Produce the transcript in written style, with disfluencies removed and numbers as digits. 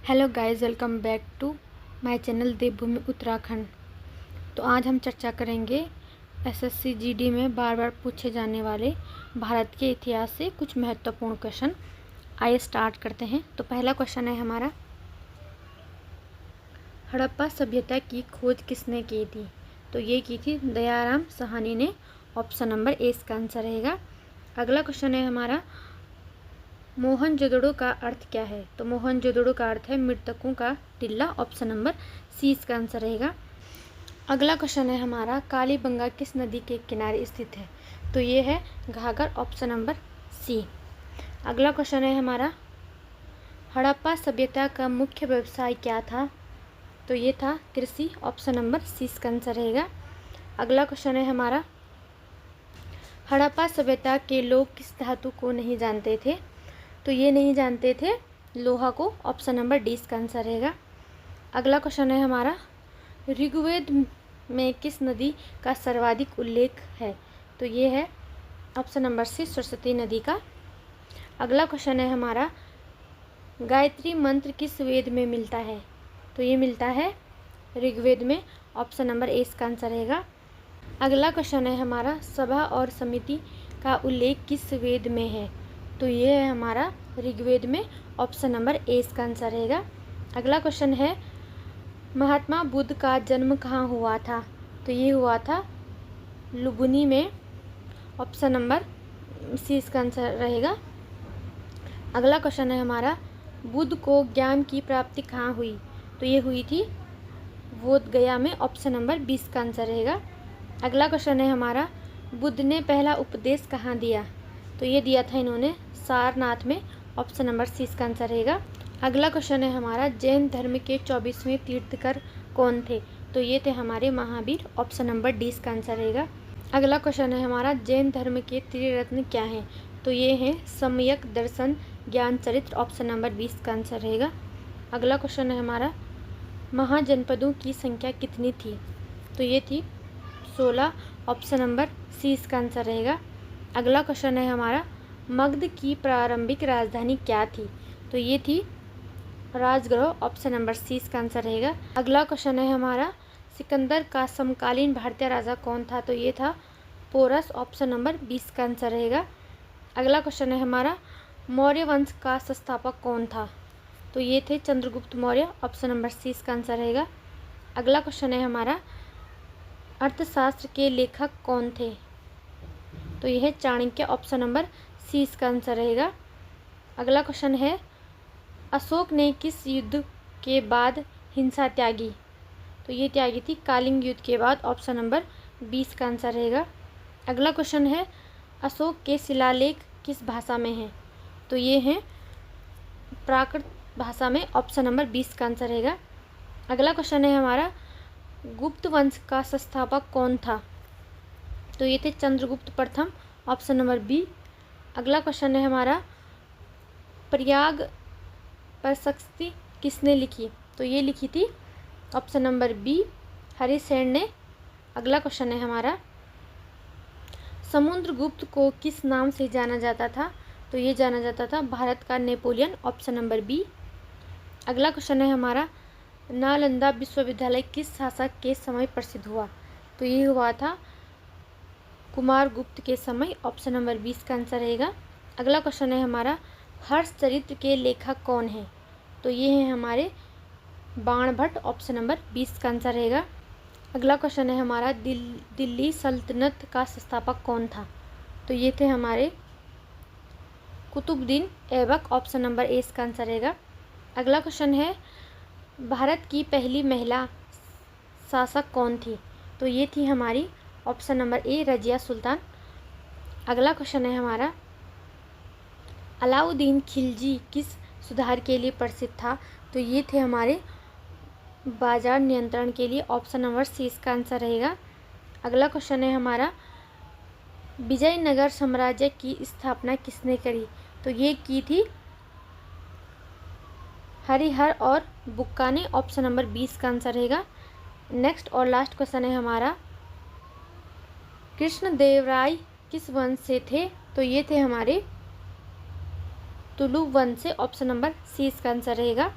Hello guys, welcome back to my channel Devbhoomi Uttarakhand. तो आज हम चर्चा करेंगे एसएससी जीडी में बार बार पूछे जाने वाले भारत के इतिहास से कुछ महत्वपूर्ण क्वेश्चन। आइए स्टार्ट करते हैं। तो पहला क्वेश्चन है हमारा, हड़प्पा सभ्यता की खोज किसने की थी? तो ये की थी दयाराम साहनी ने। ऑप्शन नंबर ए इसका आंसर रहेगा। अगला क्वेश्चन है हमारा, मोहनजोदड़ो का अर्थ क्या है? तो मोहनजोदड़ो का अर्थ है मृतकों का टिल्ला। ऑप्शन नंबर सी इसका आंसर रहेगा। अगला क्वेश्चन है हमारा, कालीबंगा किस नदी के किनारे स्थित है? तो ये है घाघर। ऑप्शन नंबर सी। अगला क्वेश्चन है हमारा, हड़प्पा सभ्यता का मुख्य व्यवसाय क्या था? तो ये था कृषि। ऑप्शन नंबर सी इसका आंसर रहेगा। अगला क्वेश्चन है हमारा, हड़प्पा सभ्यता के लोग किस धातु को नहीं जानते थे? तो ये नहीं जानते थे लोहा को। ऑप्शन नंबर डी इसका आंसर रहेगा। अगला क्वेश्चन है हमारा, ऋग्वेद में किस नदी का सर्वाधिक उल्लेख है? तो ये है ऑप्शन नंबर सी सरस्वती नदी का। अगला क्वेश्चन है हमारा, गायत्री मंत्र किस वेद में मिलता है? तो ये मिलता है ऋग्वेद में। ऑप्शन नंबर ए इसका आंसर रहेगा। अगला क्वेश्चन है हमारा, सभा और समिति का उल्लेख किस वेद में है? तो ये है हमारा ऋग्वेद में। ऑप्शन नंबर ए इसका आंसर रहेगा। अगला क्वेश्चन है, महात्मा बुद्ध का जन्म कहाँ हुआ था? तो ये हुआ था लुम्बिनी में। ऑप्शन नंबर सी इसका आंसर रहेगा। अगला क्वेश्चन है हमारा, बुद्ध को ज्ञान की प्राप्ति कहाँ हुई? तो ये हुई थी बोध गया में। ऑप्शन नंबर 20 का आंसर रहेगा। अगला क्वेश्चन है हमारा, बुद्ध ने पहला उपदेश कहाँ दिया? तो ये दिया था इन्होंने सारनाथ में। ऑप्शन नंबर सी इसका आंसर रहेगा। अगला क्वेश्चन है हमारा, जैन धर्म के 24वें तीर्थंकर कौन थे? तो ये थे हमारे महावीर। ऑप्शन नंबर डी इसका आंसर रहेगा। अगला क्वेश्चन है हमारा, जैन धर्म के त्रिरत्न क्या हैं? तो ये हैं सम्यक दर्शन, ज्ञान चरित्र। ऑप्शन नंबर 20 का आंसर रहेगा। अगला क्वेश्चन है हमारा, महाजनपदों की संख्या कितनी थी? तो ये थी 16। ऑप्शन नंबर सी इसका आंसर रहेगा। अगला क्वेश्चन है हमारा, मगध की प्रारंभिक राजधानी क्या थी? तो ये थी राजगृह। ऑप्शन नंबर सी इसका आंसर रहेगा। अगला क्वेश्चन है हमारा, सिकंदर का समकालीन भारतीय राजा कौन था? तो ये था पोरस। ऑप्शन नंबर 20 का आंसर रहेगा। अगला क्वेश्चन है हमारा, मौर्य वंश का संस्थापक कौन था? तो ये थे Chandragupta Maurya. Option number C इसका आंसर रहेगा। अगला क्वेश्चन है हमारा, अर्थशास्त्र के लेखक कौन थे? तो यह है चाणक्य। ऑप्शन नंबर सी इसका आंसर रहेगा। अगला क्वेश्चन है, अशोक ने किस युद्ध के बाद हिंसा त्यागी? तो ये त्यागी थी कालिंग युद्ध के बाद। ऑप्शन नंबर 20 का आंसर रहेगा। अगला क्वेश्चन है, अशोक के शिलालेख किस भाषा में हैं? तो ये हैं प्राकृत भाषा में। ऑप्शन नंबर 20 का आंसर रहेगा। अगला क्वेश्चन है हमारा, गुप्त वंश का संस्थापक कौन था? तो ये थे चंद्रगुप्त प्रथम। Option number B. अगला क्वेश्चन है हमारा, प्रयाग प्रशस्ति किसने लिखी? तो ये लिखी थी ऑप्शन नंबर बी हरिसेन ने। अगला क्वेश्चन है हमारा, समुद्रगुप्त को किस नाम से जाना जाता था? तो ये जाना जाता था भारत का नेपोलियन। Option number B. अगला क्वेश्चन है हमारा, नालंदा विश्वविद्यालय किस शासक के समय प्रसिद्ध हुआ? तो ये हुआ था कुमार गुप्त के समय। ऑप्शन नंबर 20 का आंसर रहेगा। अगला क्वेश्चन है हमारा, हर्ष चरित्र के लेखक कौन हैं? तो ये हैं हमारे बाणभट्ट। ऑप्शन नंबर 20 का आंसर रहेगा। अगला क्वेश्चन है हमारा, दिल्ली सल्तनत का संस्थापक कौन था? तो ये थे हमारे Qutbuddin Aibak. Option number A इसका आंसर रहेगा। अगला क्वेश्चन है, भारत की पहली महिला शासक कौन थी? तो ये थी हमारी ऑप्शन नंबर ए रजिया सुल्तान। अगला क्वेश्चन है हमारा, अलाउद्दीन खिलजी किस सुधार के लिए प्रसिद्ध था? तो ये थे हमारे बाजार नियंत्रण के लिए। ऑप्शन नंबर सी इसका आंसर रहेगा। अगला क्वेश्चन है हमारा, विजयनगर साम्राज्य की स्थापना किसने करी? तो ये की थी हरिहर और बुक्का ने। ऑप्शन नंबर 20 का आंसर रहेगा। नेक्स्ट और लास्ट क्वेश्चन है हमारा, कृष्णदेवराय किस वंश से थे? तो ये थे हमारे तुलु वंश से। ऑप्शन नंबर सी इसका आंसर रहेगा।